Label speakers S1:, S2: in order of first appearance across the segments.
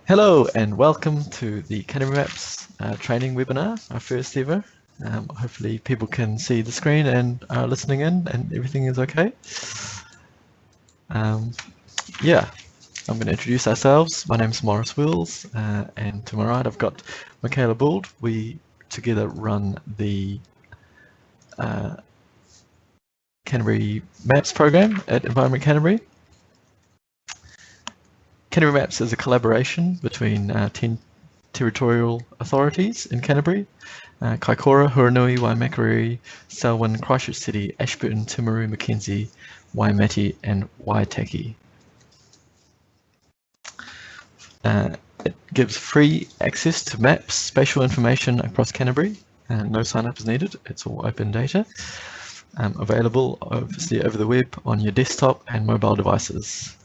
S1: Hello and welcome to the Canterbury Maps training webinar, our first ever. Hopefully people can see the screen and are listening in and everything is okay. Yeah, I'm going to introduce ourselves. My name is Morris Wills and to my right I've got Michaela Bould. We together run the Canterbury Maps program at Environment Canterbury. Canterbury Maps is a collaboration between 10 territorial authorities in Canterbury: Kaikoura, Huranui, Waimakariri, Selwyn, Christchurch City, Ashburton, Timaru, Mackenzie, Waimate and Waitaki. It gives free access to maps, spatial information across Canterbury. No sign-up is needed, it's all open data. Available obviously over the web on your desktop and mobile devices.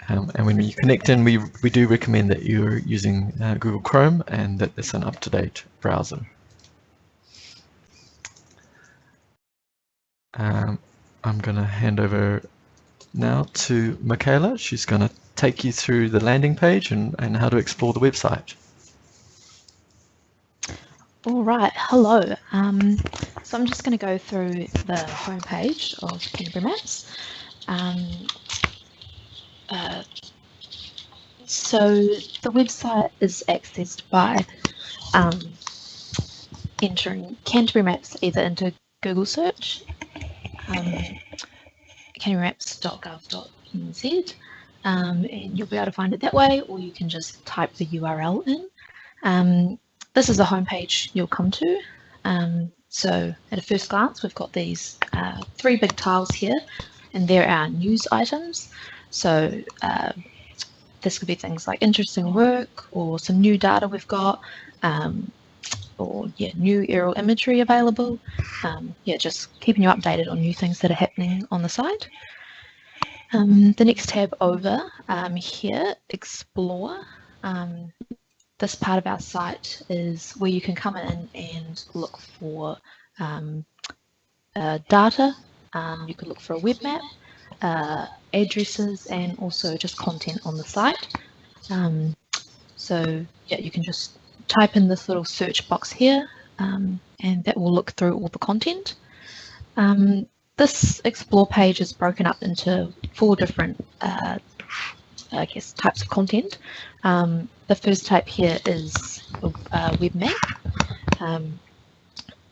S1: And when you connect in, we do recommend that you're using Google Chrome and that it's an up-to-date browser. I'm going to hand over now to Michaela. She's going to take you through the landing page and how to explore the website.
S2: All right, hello. So I'm just going to go through the homepage of Canterbury Maps. So the website is accessed by entering Canterbury Maps either into Google search, canterburymaps.gov.nz, and you'll be able to find it that way, or you can just type the URL in. This is the homepage you'll come to. So at a first glance, we've got these three big tiles here, and there are news items. So this could be things like interesting work or some new data we've got, or new aerial imagery available. Just keeping you updated on new things that are happening on the site. The next tab over here, Explore. This part of our site is where you can come in and look for data. You could look for a web map, addresses, and also just content on the site. So you can just type in this little search box here, and that will look through all the content. This Explore page is broken up into 4 different types of content. The first type here is a web map,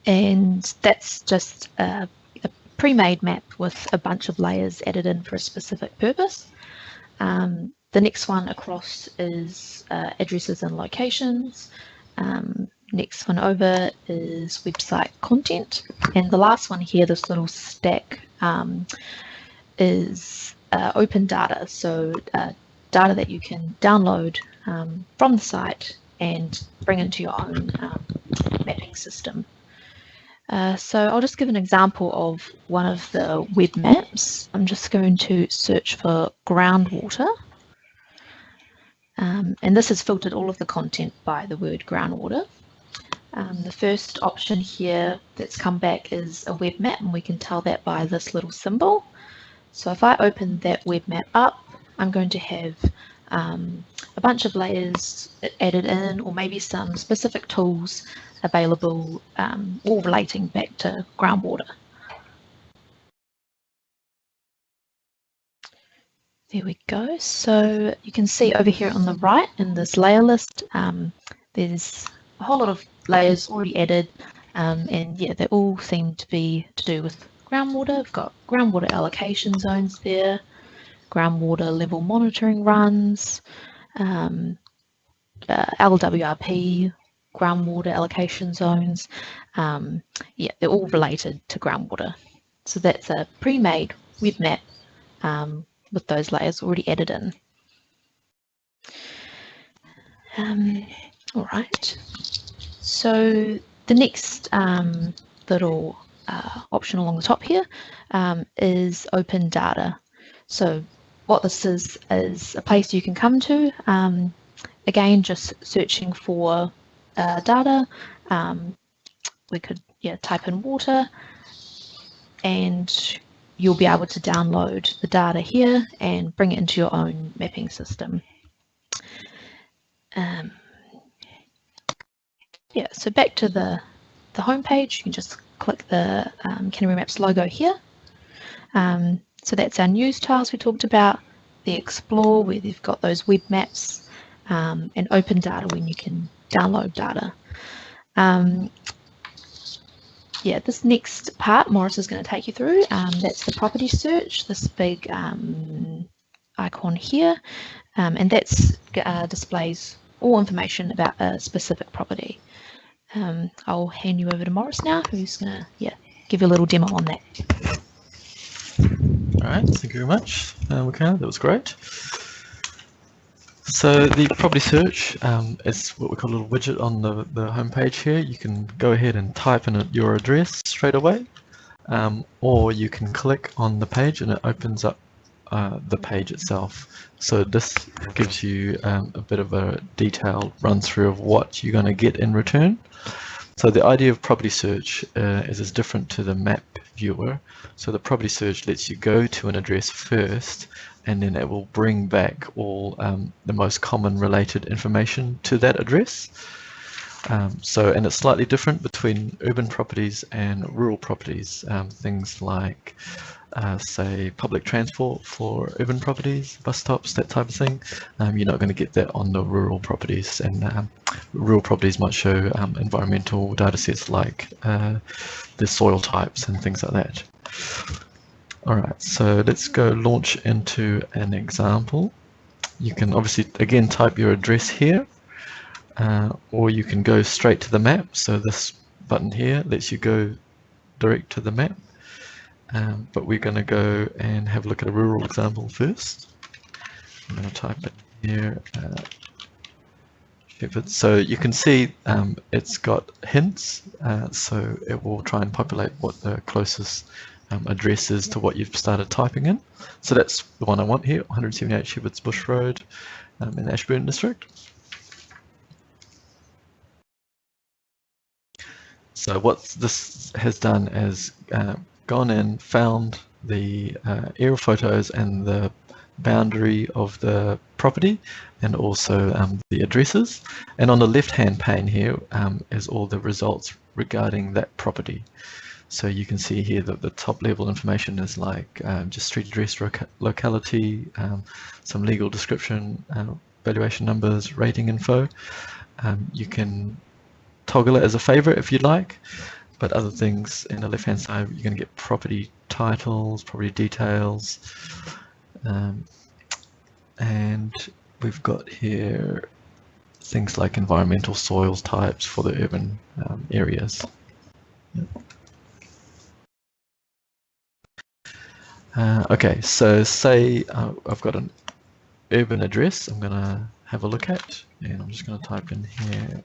S2: and that's just a pre-made map with a bunch of layers added in for a specific purpose. The next one across is addresses and locations. Next one over is website content, and the last one here, this little stack, is open data, so data that you can download from the site and bring into your own mapping system. So I'll just give an example of one of the web maps. I'm just going to search for groundwater, and this has filtered all of the content by the word groundwater. The first option here that's come back is a web map, and we can tell that by this little symbol. So if I open that web map up, I'm going to have a bunch of layers added in, or maybe some specific tools available, all relating back to groundwater. There we go. So you can see over here on the right in this layer list, there's a whole lot of layers already added, and they all seem to be to do with groundwater. We've got groundwater allocation zones there, groundwater level monitoring runs, LWRP, groundwater allocation zones. They're all related to groundwater. So that's a pre-made web map with those layers already added in. All right. So the next little option along the top here is open data. So what this is a place you can come to, again, just searching for data. We could type in water, and you'll be able to download the data here and bring it into your own mapping system. Yeah, so back to the home page, you can just click the Canterbury Maps logo here. So that's our news tiles we talked about, the Explore where they've got those web maps, and open data when you can download data. Yeah, this next part Morris is going to take you through, that's the property search, this big icon here, and that's displays all information about a specific property. I'll hand you over to Morris now, who's going to give you a little demo on that.
S1: All right, thank you very much, Michaela, that was great. So the property search is what we call a little widget on the home page here. You can go ahead and type in your address straight away, or you can click on the page and it opens up the page itself. So this gives you a bit of a detailed run through of what you're going to get in return. So the idea of property search is different to the map viewer. So the property search lets you go to an address first, and then it will bring back all the most common related information to that address. And it's slightly different between urban properties and rural properties. Things like say public transport for urban properties, bus stops, that type of thing. You're not going to get that on the rural properties, and rural properties might show environmental data sets like the soil types and things like that. Alright, so let's go launch into an example. You can obviously again type your address here, or you can go straight to the map. So this button here lets you go direct to the map. But we're going to go and have a look at a rural example first. I'm going to type it here, Shepherd. So you can see it's got hints, so it will try and populate what the closest address is to what you've started typing in. So that's the one I want here, 178 Shepherd's Bush Road in Ashburn District. So what this has done is gone in, found the aerial photos and the boundary of the property, and also the addresses. And on the left-hand pane here is all the results regarding that property. So you can see here that the top level information is like just street address, locality, some legal description, valuation numbers, rating info. You can toggle it as a favorite if you'd like, but other things in the left hand side, you're going to get property titles, property details, and we've got here things like environmental soils types for the urban areas. Yep. Okay, so say I've got an urban address I'm going to have a look at, and I'm just going to type in here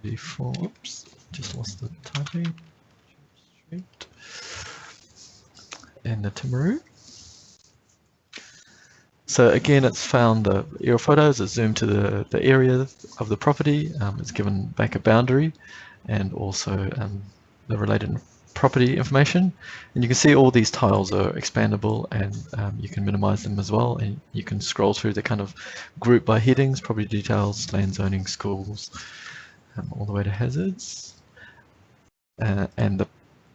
S1: 34, oops, just lost the typing, Street in the Timaru. So again, it's found the aerial photos, it's zoomed to the area of the property, it's given back a boundary, and also the related property information. And you can see all these tiles are expandable, and you can minimize them as well, and you can scroll through the kind of group by headings, property details, land zoning, schools, all the way to hazards. And the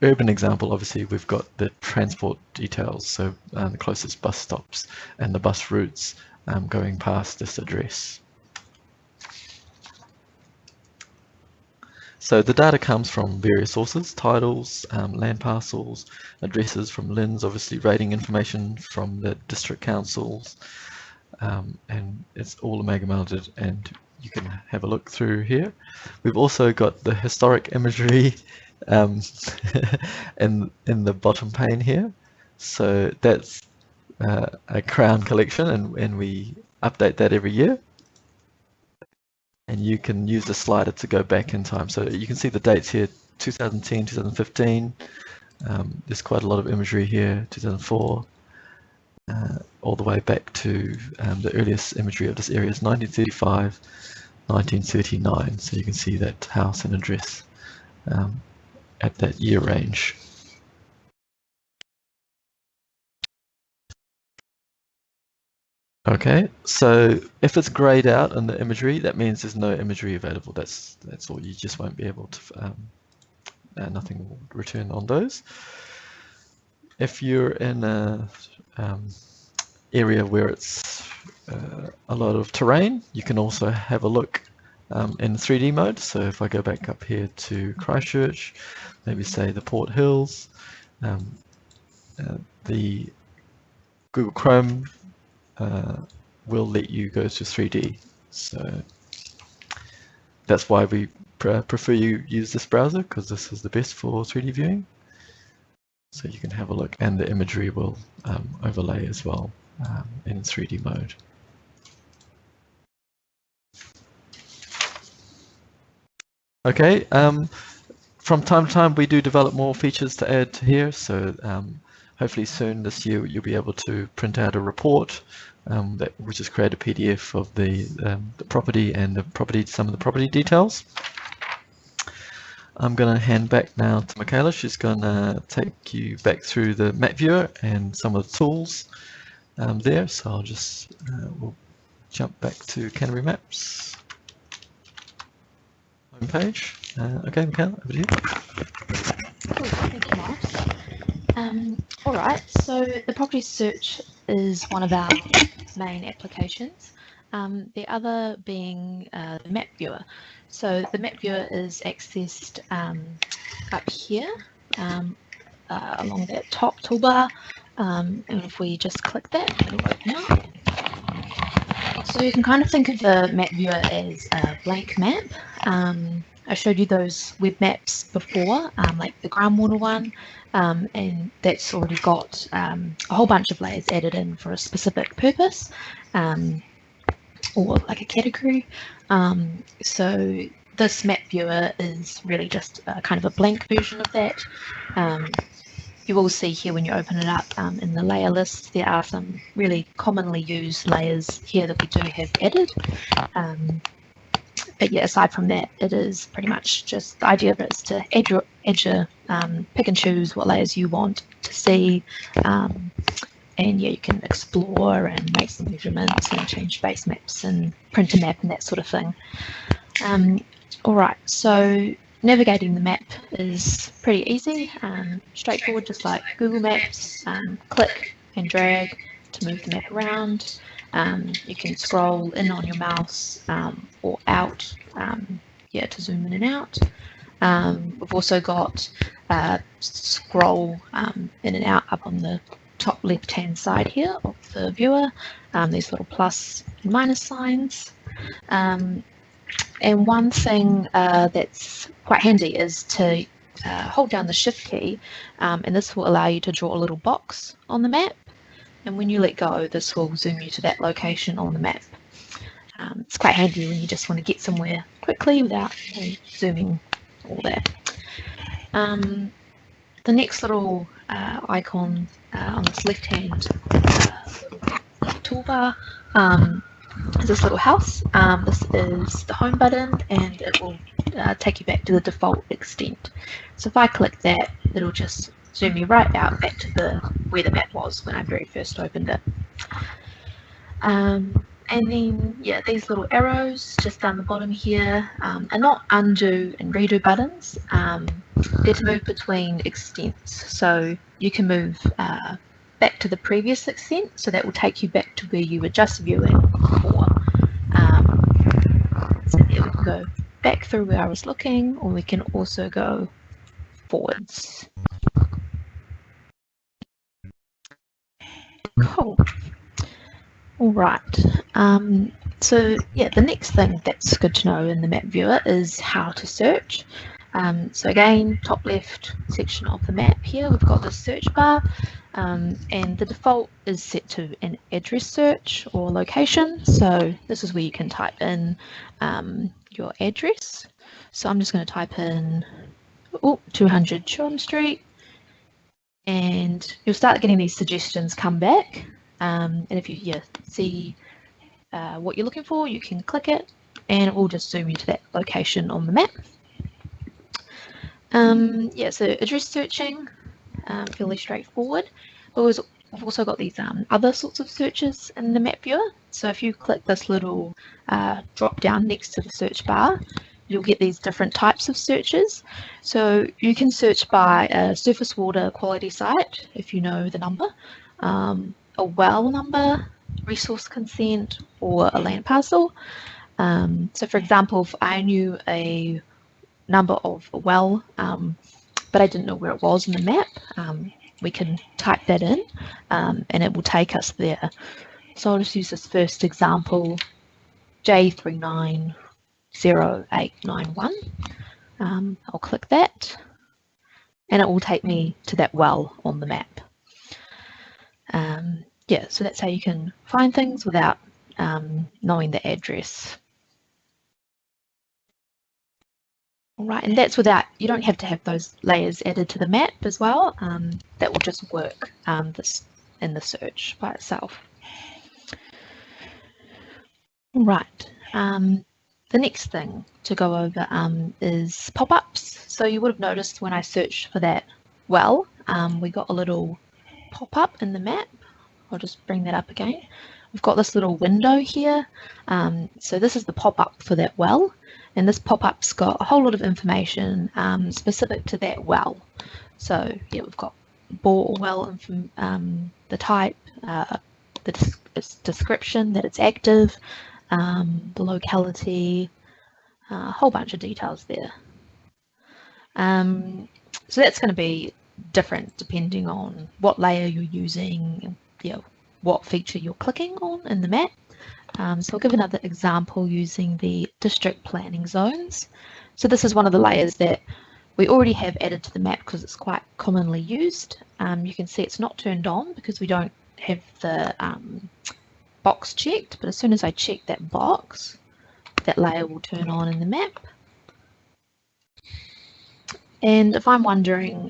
S1: urban example, obviously we've got the transport details, so the closest bus stops and the bus routes going past this address. So the data comes from various sources: titles, land parcels, addresses from LINs, obviously rating information from the district councils, and it's all amalgamated, and you can have a look through here. We've also got the historic imagery in the bottom pane here. So that's a Crown collection, and we update that every year. And you can use the slider to go back in time. So you can see the dates here, 2010, 2015. There's quite a lot of imagery here, 2004, all the way back to the earliest imagery of this area is 1935, 1939. So you can see that house and address at that year range. Okay, so if it's grayed out in the imagery, that means there's no imagery available. That's all. You just won't be able to. Nothing will return on those. If you're in a area where it's a lot of terrain, you can also have a look in 3D mode. So if I go back up here to Christchurch, maybe say the Port Hills, the Google Chrome will let you go to 3D. So that's why we prefer you use this browser, because this is the best for 3D viewing. So you can have a look, and the imagery will overlay as well in 3D mode. Okay, from time to time we do develop more features to add to here, so hopefully soon this year you'll be able to print out a report which is create a PDF of the property and some of the property details. I'm going to hand back now to Michaela. She's going to take you back through the map viewer and some of the tools there. So I'll just we'll jump back to Canterbury Maps homepage. Okay, Michaela, over to you.
S2: Cool, thank you, Mark. All right, so the property search is one of our main applications. The other being the map viewer. So the map viewer is accessed up here along that top toolbar, and if we just click that, it'll open up. So you can kind of think of the map viewer as a blank map. I showed you those web maps before, like the groundwater one, and that's already got a whole bunch of layers added in for a specific purpose, or like a category. So this map viewer is really just kind of a blank version of that. You will see here when you open it up in the layer list, there are some really commonly used layers here that we do have added. But yeah, aside from that, it is pretty much just the idea of it is to add your pick and choose what layers you want to see. And yeah, you can explore and make some measurements and change base maps and print a map and that sort of thing. All right, so navigating the map is pretty easy, straightforward, just like Google Maps. Click and drag to move the map around. You can scroll in on your mouse or out, yeah, to zoom in and out. We've also got scroll in and out up on the top left-hand side here of the viewer. These little plus and minus signs. And one thing that's quite handy is to hold down the shift key, and this will allow you to draw a little box on the map. And when you let go, this will zoom you to that location on the map. It's quite handy when you just want to get somewhere quickly without zooming all that. The next little icon on this left-hand toolbar is this little house. This is the home button, and it will take you back to the default extent. So if I click that, it'll just zoom me right out back to where the map was when I very first opened it. And then, yeah, these little arrows just down the bottom here are not undo and redo buttons. They're to move between extents. So you can move back to the previous extent, so that will take you back to where you were just viewing before. So yeah, we can go back through where I was looking, or we can also go forwards. Cool. All right. So yeah, the next thing that's good to know in the map viewer is how to search. So again, top left section of the map here, we've got the search bar, and the default is set to an address search or location. So this is where you can type in your address. So I'm just going to type in 200 Chilham Street, and you'll start getting these suggestions come back. And if you see what you're looking for, you can click it, and it will just zoom you to that location on the map. Yeah, so address searching, fairly straightforward. But I've also got these other sorts of searches in the map viewer. So if you click this little drop down next to the search bar, you'll get these different types of searches. So you can search by a surface water quality site, if you know the number, a well number, resource consent, or a land parcel. So for example, if I knew a number of a well, but I didn't know where it was in the map, we can type that in and it will take us there. So I'll just use this first example, J390891. I'll click that and it will take me to that well on the map. Yeah, so that's how you can find things without knowing the address. All right, and that's without, you don't have to have those layers added to the map as well. That will just work this in the search by itself. All right, the next thing to go over is pop-ups. So you would have noticed when I searched for that well, we got a little pop-up in the map. I'll just bring that up again. We've got this little window here. So this is the pop-up for that well. And this pop-up's got a whole lot of information specific to that well. So yeah, we've got bore or well, the type, the description that it's active, the locality, a whole bunch of details there. So that's going to be different depending on what layer you're using, what feature you're clicking on in the map. So I'll give another example using the district planning zones. So this is one of the layers that we already have added to the map because it's quite commonly used. You can see it's not turned on because we don't have the box checked, but as soon as I check that box, that layer will turn on in the map. And if I'm wondering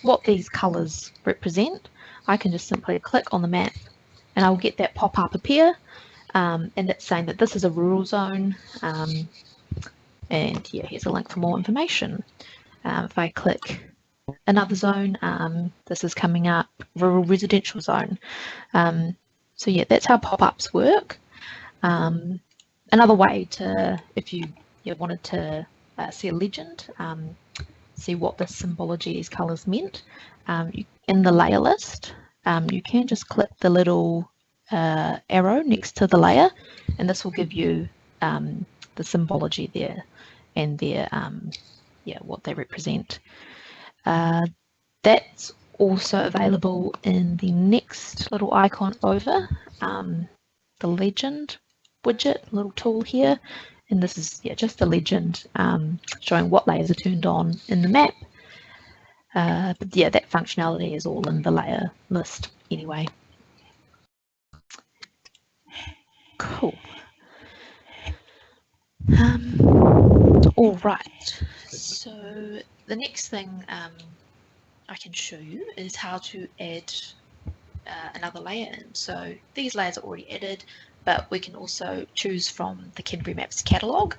S2: what these colours represent, I can just simply click on the map and I'll get that pop-up appear. And it's saying that this is a rural zone, and yeah, here's a link for more information. If I click another zone, this is coming up, rural residential zone. So yeah, that's how pop-ups work. Another way to, if you wanted to see a legend, see what the symbology, these colours meant, in the layer list, you can just click the little arrow next to the layer, and this will give you the symbology there and their what they represent. That's also available in the next little icon over, the legend widget, little tool here, and this is just the legend showing what layers are turned on in the map. But yeah, that functionality is all in the layer list anyway. Cool. All right, so the next thing I can show you is how to add another layer in. So these layers are already added, but we can also choose from the Canterbury Maps catalogue.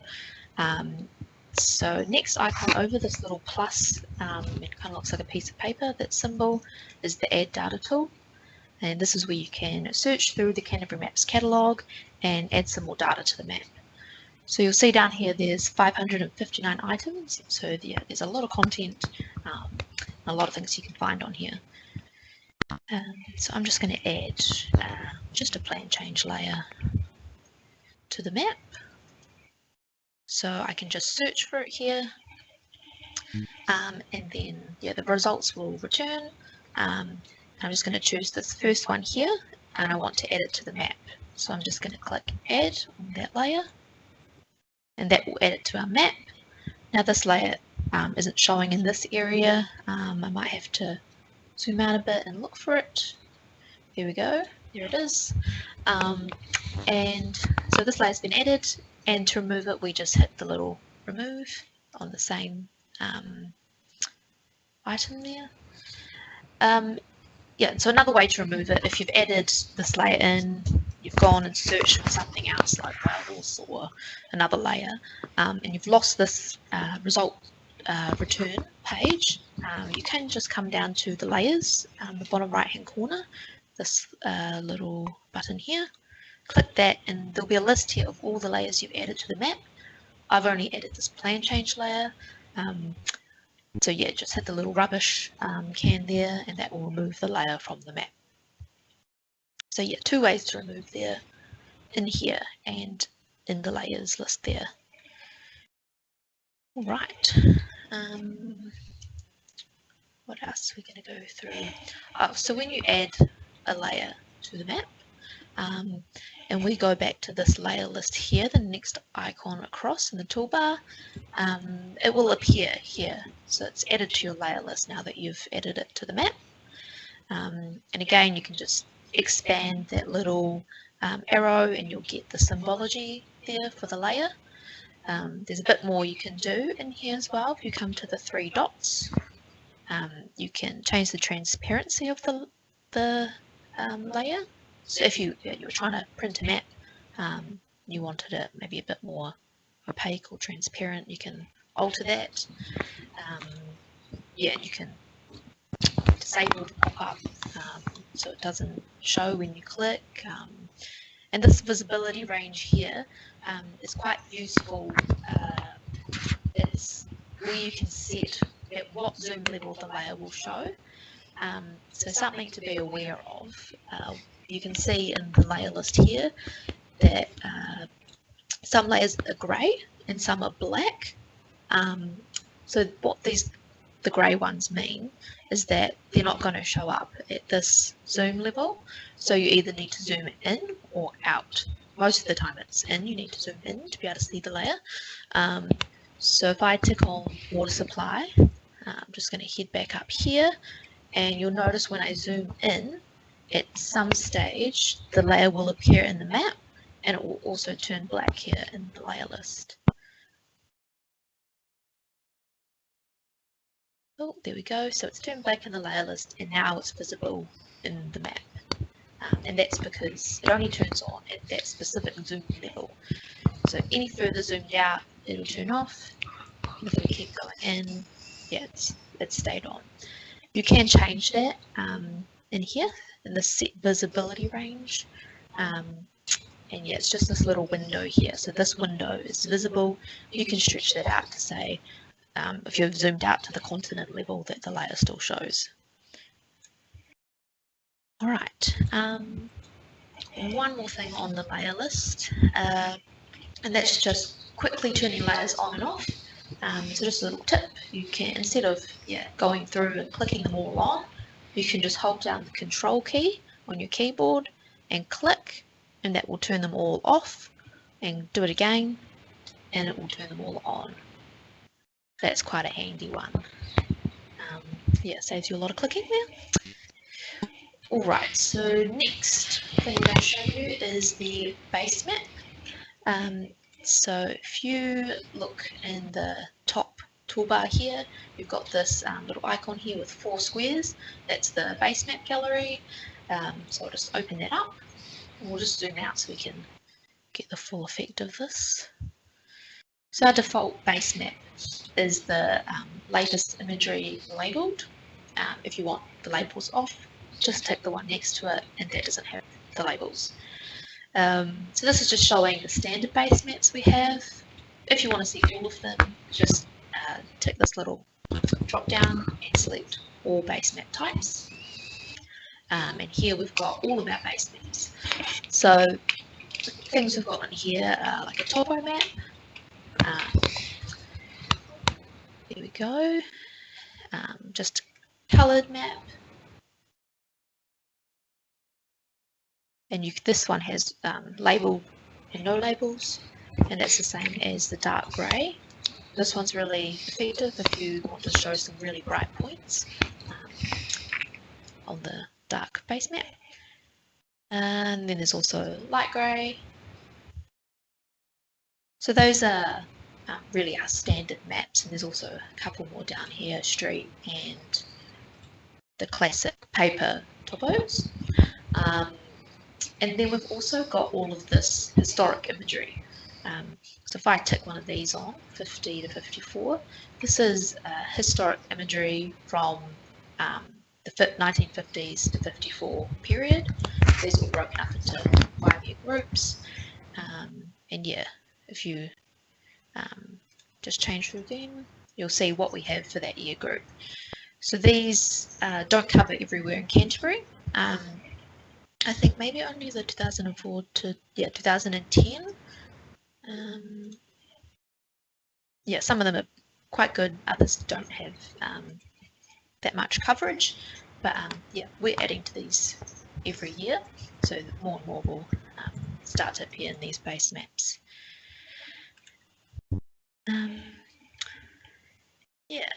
S2: So next icon over, this little plus, it kind of looks like a piece of paper, that symbol is the add data tool. And this is where you can search through the Canterbury Maps catalogue and add some more data to the map. So you'll see down here there's 559 items, so there's a lot of content, a lot of things you can find on here. So I'm just going to add just a plan change layer to the map. So I can just search for it here, and then the results will return. I'm just going to choose this first one here, and I want to add it to the map. So I'm just going to click add on that layer, and that will add it to our map. Now this layer isn't showing in this area. I might have to zoom out a bit and look for it. There we go, there it is. And so this layer's been added, and to remove it we just hit the little remove on the same item there. So another way to remove it, if you've added this layer in, you've gone and searched for something else like wells or another layer, and you've lost this result return page, you can just come down to the layers, the bottom right hand corner, this little button here. Click that and there'll be a list here of all the layers you've added to the map. I've only added this plan change layer. So yeah, just hit the little rubbish can there and that will remove the layer from the map. So yeah, two ways to remove there, in here and in the layers list there. All right. What else are we going to go through? Oh, so when you add a layer to the map, and we go back to this layer list here, the next icon across in the toolbar, it will appear here. So it's added to your layer list now that you've added it to the map. And again, you can just expand that little arrow and you'll get the symbology there for the layer. There's a bit more you can do in here as well. If you come to the three dots, you can change the transparency of the layer. So if you were trying to print a map, you wanted it maybe a bit more opaque or transparent, you can alter that. Yeah, you can disable the pop-up so it doesn't show when you click. And this visibility range here is quite useful. It's where you can set at what zoom level the layer will show. So something to be aware of. You can see in the layer list here that some layers are grey and some are black. So what the grey ones mean is that they're not going to show up at this zoom level. So you either need to zoom in or out. Most of the time it's in, you need to zoom in to be able to see the layer. So if I tick on water supply, I'm just going to head back up here and you'll notice when I zoom in, at some stage the layer will appear in the map and it will also turn black here in the layer list. Oh, there we go. So it's turned black in the layer list and now it's visible in the map. And that's because it only turns on at that specific zoom level. So any further zoomed out, it'll turn off. If we keep going in, yeah, it's stayed on. You can change that in here in the set visibility range. And yeah, it's just this little window here. So this window is visible. You can stretch that out to say, if you've zoomed out to the continent level, that the layer still shows. All right. One more thing on the layer list, and that's just quickly turning layers on and off. So just a little tip, you can, instead of going through and clicking them all on, you can just hold down the control key on your keyboard and click, and that will turn them all off, and do it again and it will turn them all on. That's quite a handy one. Yeah, saves you a lot of clicking there. Alright, so next thing I'm going to show you is the base map. So if you look in the top toolbar here, you've got this little icon here with 4 squares. That's the base map gallery. So I'll just open that up and we'll just zoom out so we can get the full effect of this. So our default base map is the latest imagery labelled. If you want the labels off, just tick the one next to it and that doesn't have the labels. So this is just showing the standard base maps we have. If you want to see all of them, just tick this little drop down and select all base map types. And here we've got all of our base maps. So things we've got in here are like a topo map. There we go. Just a coloured map. And this one has label and no labels, and that's the same as the dark grey. This one's really effective if you want to show some really bright points on the dark base map. And then there's also light grey. So those are really our standard maps, and there's also a couple more down here, street and the classic paper topos. And then we've also got all of this historic imagery. So if I tick one of these on, 50 to 54, this is historic imagery from the 1950s to 54 period. These are all broken up into 5-year groups. And yeah, if you just change through again, you'll see what we have for that year group. So these don't cover everywhere in Canterbury. I think maybe only the 2004 to 2010. Yeah, some of them are quite good, others don't have that much coverage, but yeah, we're adding to these every year, so more and more will start to appear in these base maps. Yeah,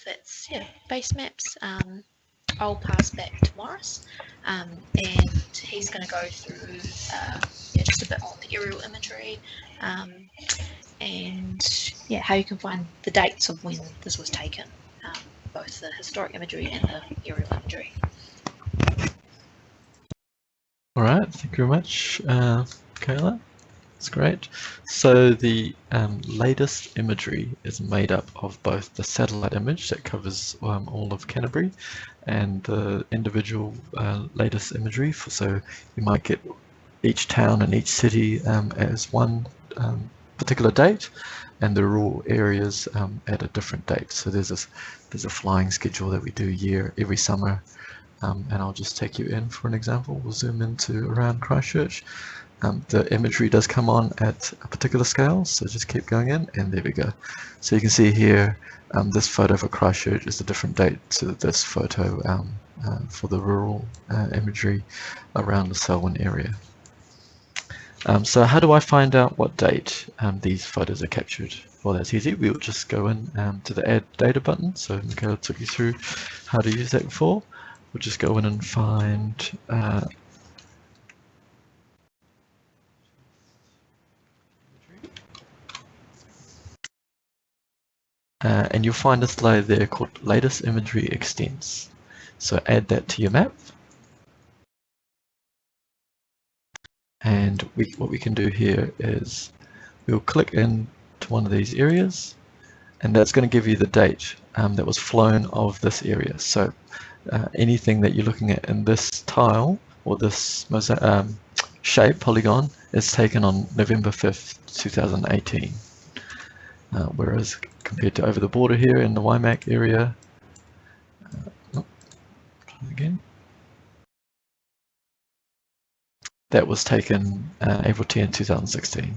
S2: that's base maps. I'll pass back to Morris, and he's going to go through just a bit on the aerial imagery, and how you can find the dates of when this was taken, both the historic imagery and the aerial imagery.
S1: All right, thank you very much, Kayla. That's great. So the latest imagery is made up of both the satellite image that covers all of Canterbury and the individual latest imagery. So you might get each town and each city as one particular date, and the rural areas at a different date. So there's a flying schedule that we do every summer, and I'll just take you in for an example. We'll zoom into around Christchurch. The imagery does come on at a particular scale, so just keep going in, and there we go. So you can see here, this photo for Christchurch is a different date to this photo for the rural imagery around the Selwyn area. So how do I find out what date these photos are captured? Well, that's easy. We'll just go in to the Add Data button. So Michaela took you through how to use that before. We'll just go in and find and you'll find this layer there called Latest Imagery Extents. So add that to your map. And what we can do here is we'll click in to one of these areas, and that's going to give you the date that was flown of this area. So anything that you're looking at in this tile or this shape polygon is taken on November 5th, 2018. Whereas compared to over the border here in the Waimak area, again, that was taken April 10, 2016.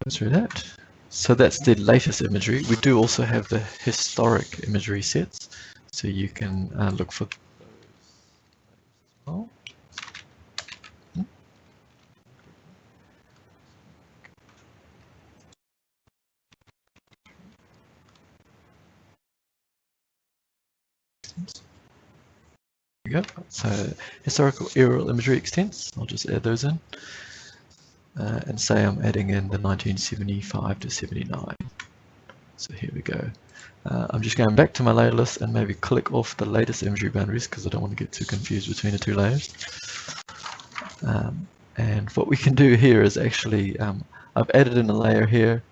S1: Go through that. So that's the latest imagery. We do also have the historic imagery sets, so you can look for those as well. There we go. So historical aerial imagery extents, I'll just add those in. And say I'm adding in the 1975 to 79. So here we go. I'm just going back to my layer list and maybe click off the latest imagery boundaries because I don't want to get too confused between the two layers. And what we can do here is actually, I've added in a layer here.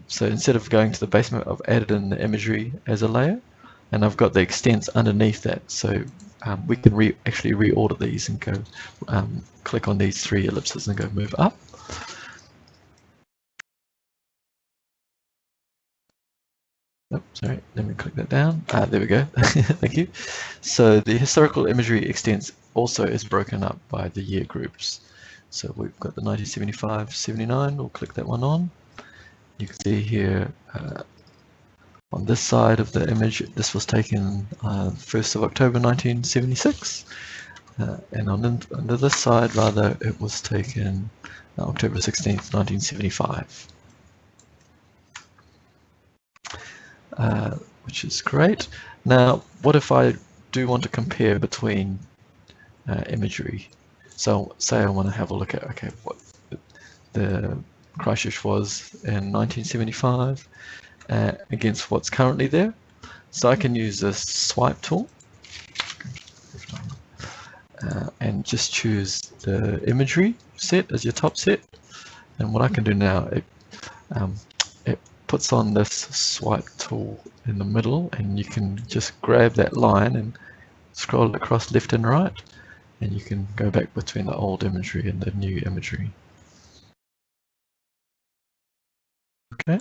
S1: So instead of going to the base map, I've added in the imagery as a layer, and I've got the extents underneath that. So we can actually reorder these and go click on these 3 ellipses and go move up. Oh, sorry, let me click that down. There we go. Thank you. So the historical imagery extents also is broken up by the year groups. So we've got the 1975, 79. We'll click that one on. You can see here on this side of the image, this was taken 1st of October 1976. And on this side, rather, it was taken October 16th, 1975. Which is great. Now, what if I do want to compare between imagery? So say I want to have a look at, okay, what the Christchurch was in 1975 against what's currently there. So I can use this swipe tool. and just choose the imagery set as your top set. And what I can do now, it puts on this swipe tool in the middle, and you can just grab that line and scroll it across left and right, and you can go back between the old imagery and the new imagery. Okay.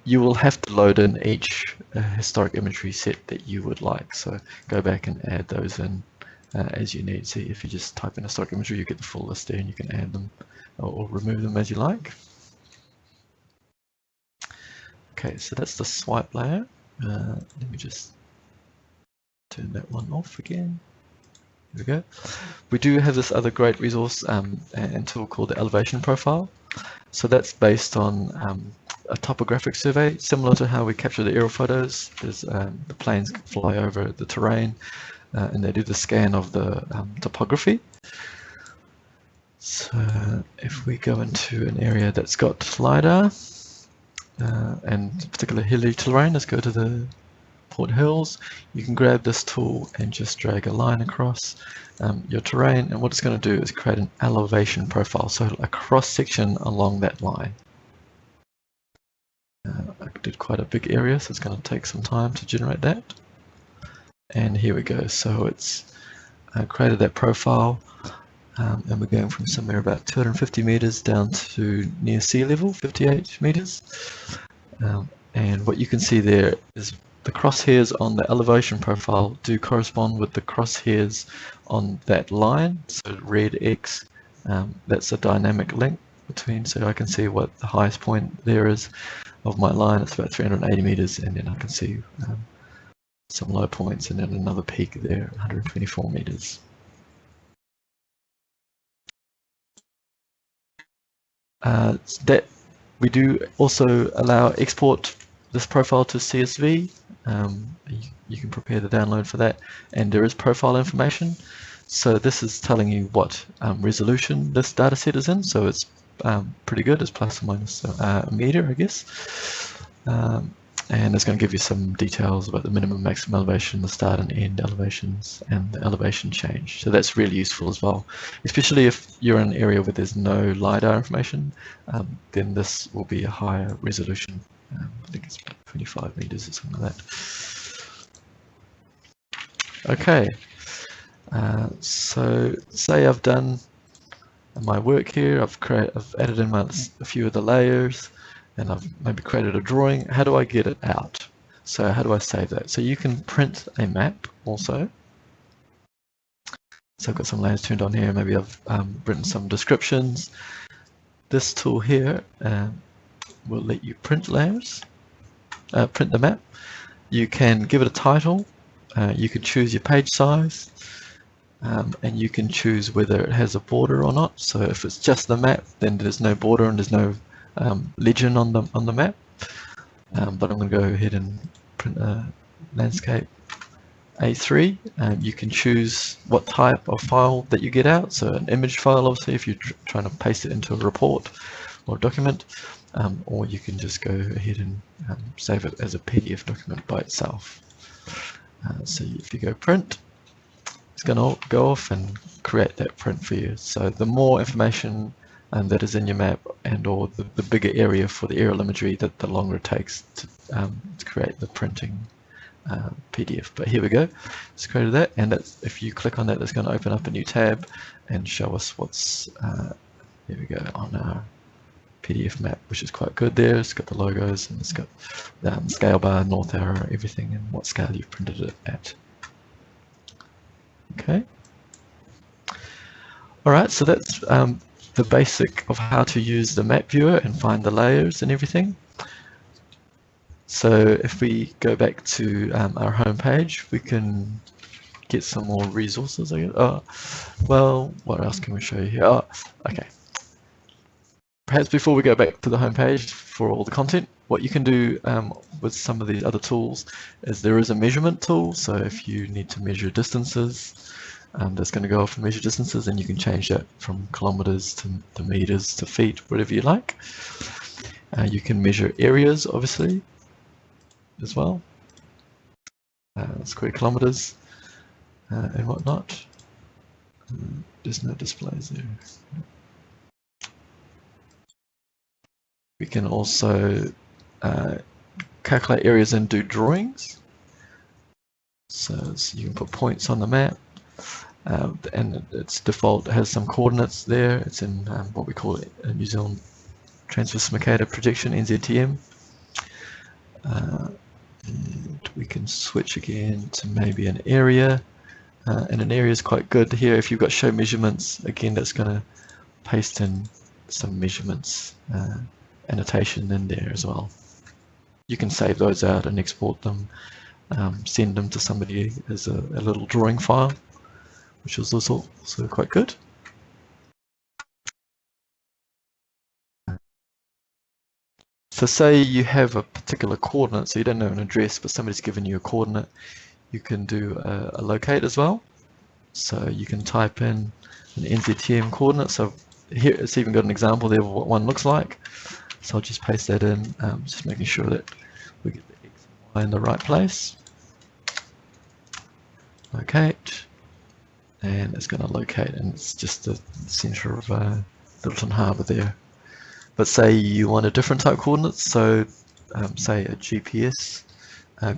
S1: You will have to load in each historic imagery set that you would like, so go back and add those in as you need. See, if you just type in historic imagery, you get the full list there, and you can add them or remove them as you like. Okay, so that's the swipe layer. Let me just turn that one off again. Here we go. We do have this other great resource and tool called the elevation profile. So that's based on a topographic survey, similar to how we capture the aerial photos. There's the planes fly over the terrain, and they do the scan of the topography. So if we go into an area that's got LiDAR, and particular hilly terrain, let's go to the Port Hills. You can grab this tool and just drag a line across your terrain, and what it's going to do is create an elevation profile, so a cross section along that line. I did quite a big area, so it's going to take some time to generate that. And here we go. So it's created that profile, and we're going from somewhere about 250 meters down to near sea level, 58 meters. And what you can see there is the crosshairs on the elevation profile do correspond with the crosshairs on that line. So red X, that's a dynamic link between, so I can see what the highest point there is of my line. It's about 380 meters, and then I can see some low points, and then another peak there, 124 meters. That we do also allow export this profile to CSV. You can prepare the download for that, and there is profile information. So this is telling you what resolution this data set is in. So it's pretty good. It's plus or minus a meter, I guess. And it's going to give you some details about the minimum, maximum elevation, the start and end elevations, and the elevation change. So that's really useful as well, especially if you're in an area where there's no LiDAR information. Then this will be a higher resolution. I think it's about 25 meters or something like that. Okay, so say I've done my work here. I've added in a few of the layers, and I've maybe created a drawing. How do I get it out? So how do I save that? So you can print a map also. So I've got some layers turned on here. Maybe I've written some descriptions. This tool here will let you print layers, print the map. You can give it a title. You can choose your page size, and you can choose whether it has a border or not. So if it's just the map, then there's no border and there's no legend on the map. But I'm going to go ahead and print a landscape A3. You can choose what type of file that you get out. So an image file, obviously, if you're trying to paste it into a report or a document, or you can just go ahead and save it as a PDF document by itself. So if you go print, it's going to go off and create that print for you. So the more information that is in your map, and or the bigger area for the aerial imagery, that the longer it takes to create the printing PDF. But here we go, it's created that, and that's, if you click on that, that's going to open up a new tab and show us what's here we go on our PDF map, which is quite good there. It's got the logos, and it's got the scale bar, north arrow, everything, and what scale you've printed it at. Okay. All right, so that's the basic of how to use the map viewer and find the layers and everything. So if we go back to our home page, we can get some more resources, I guess. Oh, well, what else can we show you here? Oh, okay. Perhaps before we go back to the home page for all the content, what you can do with some of these other tools is there is a measurement tool. So if you need to measure distances, that's going to go off and measure distances, and you can change that from kilometers to meters to feet, whatever you like. You can measure areas, obviously, as well. Square kilometers. and whatnot. There's no displays there. We can also calculate areas and do drawings. So you can put points on the map, and its default has some coordinates there. It's in what we call a New Zealand Transverse Mercator Projection, NZTM. And we can switch again to maybe an area, and an area is quite good here. If you've got show measurements, again, that's going to paste in some measurements annotation in there as well. You can save those out and export them, send them to somebody as a little drawing file, which is also quite good. So say you have a particular coordinate, so you don't know an address, but somebody's given you a coordinate, you can do a locate as well. So you can type in an NZTM coordinate. So here it's even got an example there of what one looks like. So I'll just paste that in, just making sure that we get the X and Y in the right place. Locate, and it's going to locate, and it's just the center of Littleton Harbour there. But say you want a different type coordinates, so say a GPS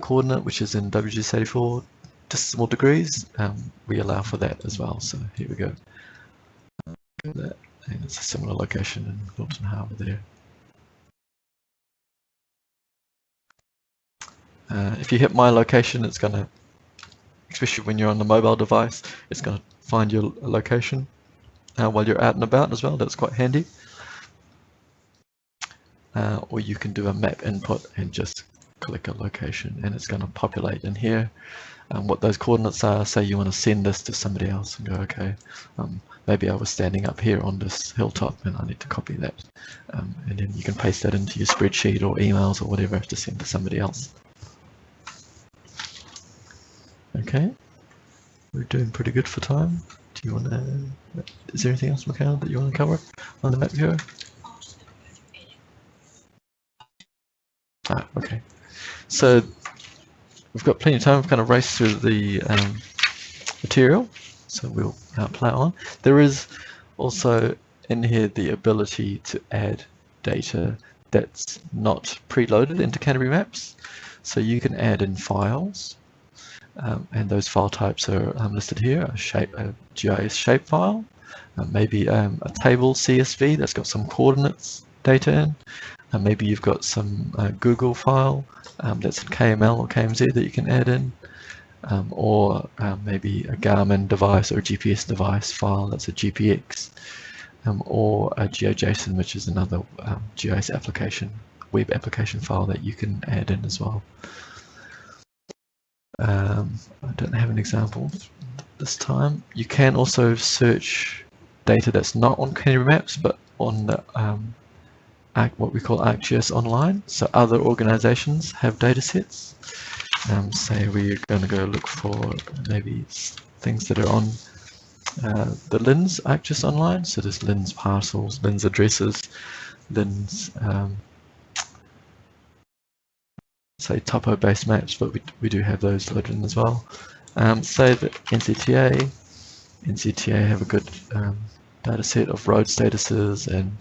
S1: coordinate, which is in WGS84 decimal degrees, we allow for that as well. So here we go. And it's a similar location in Littleton Harbour there. If you hit my location, it's going to, especially when you're on the mobile device, it's going to find your location while you're out and about as well. That's quite handy. Or you can do a map input and just click a location, and it's going to populate in here what those coordinates are. Say you want to send this to somebody else and go, okay, maybe I was standing up here on this hilltop and I need to copy that, and then you can paste that into your spreadsheet or emails or whatever to send to somebody else. Okay, we're doing pretty good for time. Do you want to, is there anything else, Michaela, that you want to cover on the map viewer? Okay. So we've got plenty of time. We've kind of raced through the material, so we'll plow on. There is also in here the ability to add data that's not preloaded into Canterbury Maps. So you can add in files, and those file types are listed here: a GIS shapefile, maybe a table CSV that's got some coordinates data in. Maybe you've got some Google file that's in KML or KMZ that you can add in, or maybe a Garmin device or a GPS device file that's a GPX, or a GeoJSON, which is another GIS application, web application file that you can add in as well. I don't have an example this time. You can also search data that's not on Canterbury Maps, but on the what we call ArcGIS Online. So other organizations have data sets. Say we're going to go look for maybe things that are on the LINS ArcGIS Online. So there's LINS parcels, LINS addresses, LINS say topo-based maps, but we do have those loaded in as well. Say that NCTA have a good data set of road statuses and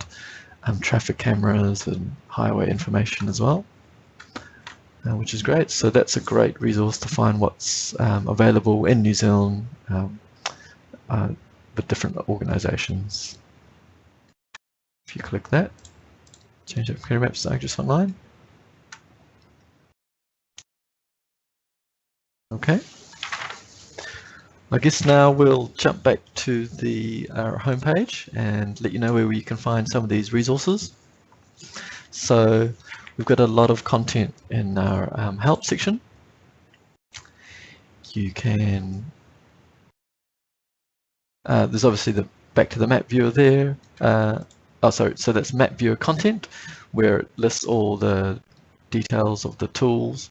S1: traffic cameras and highway information as well, which is great. So that's a great resource to find what's available in New Zealand with different organizations. If you click that, change it from Canterbury Maps to ArcGIS Online. Okay. I guess now we'll jump back to our homepage and let you know where you can find some of these resources. So we've got a lot of content in our help section. You can, there's obviously the back to the map viewer there. So that's map viewer content, where it lists all the details of the tools.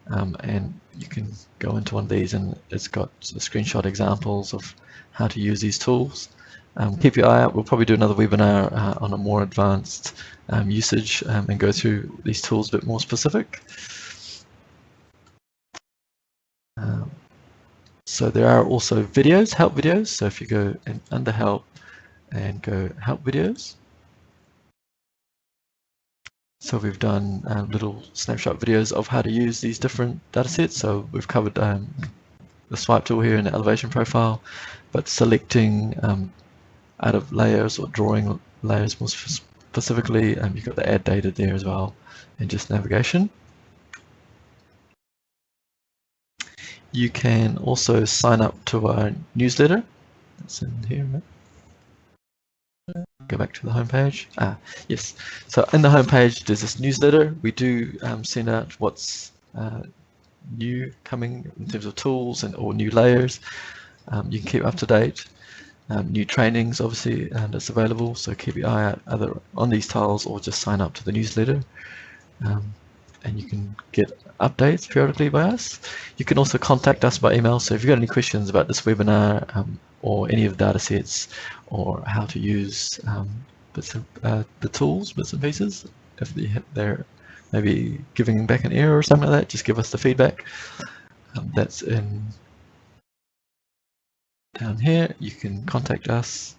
S1: And you can go into one of these and it's got screenshot examples of how to use these tools. Keep your eye out. We'll probably do another webinar on a more advanced usage and go through these tools a bit more specific. So there are also videos, help videos. So if you go in under help and go help videos. So we've done little snapshot videos of how to use these different data sets. So we've covered the swipe tool here in the elevation profile, but selecting out of layers or drawing layers more specifically, you've got the add data there as well, and just navigation. You can also sign up to our newsletter. That's in here. Go back to the home page. Yes. So in the home page, there's this newsletter. We do send out what's new coming in terms of tools or new layers. You can keep up to date. New trainings, obviously, that's available. So keep your eye out either on these tiles or just sign up to the newsletter. And you can get updates periodically by us. You can also contact us by email. So if you've got any questions about this webinar or any of the data sets or how to use the tools, bits and pieces, if they're maybe giving back an error or something like that, just give us the feedback. That's in down here. You can contact us.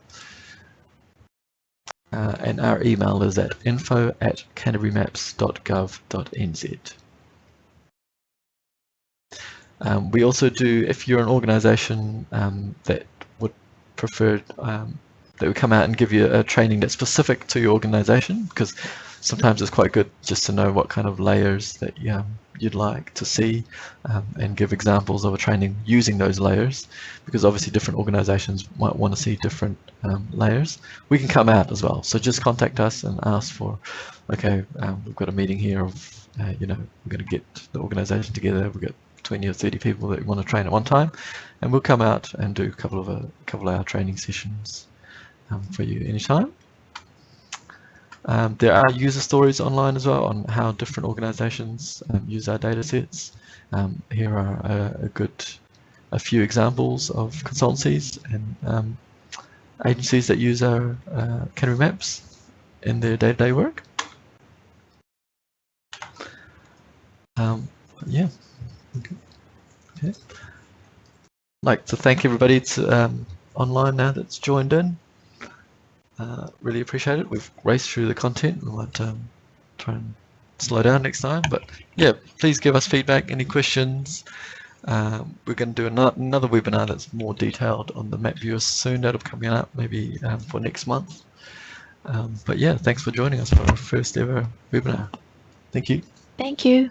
S1: And our email is at info@canterburymaps.gov.nz. We also do, if you're an organisation that would prefer that we come out and give you a training that's specific to your organisation, because sometimes it's quite good just to know what kind of layers that you'd like to see, and give examples of a training using those layers, because obviously different organisations might want to see different layers. We can come out as well, so just contact us and ask for, okay, we've got a meeting here of, we're going to get the organisation together, we've got 20 or 30 people that want to train at one time, and we'll come out and do a couple of hour training sessions for you anytime. There are user stories online as well on how different organizations use our data sets. Here are a few examples of consultancies and agencies that use our Canterbury Maps in their day-to-day work. Yeah. Okay. I'd like to thank everybody online now that's joined in. Really appreciate it. We've raced through the content. We might try and slow down next time, but yeah, please give us feedback, any questions. We're going to do another webinar that's more detailed on the map viewer soon. That'll be coming up maybe for next month. But yeah, thanks for joining us for our first ever webinar. Thank you.
S2: Thank you.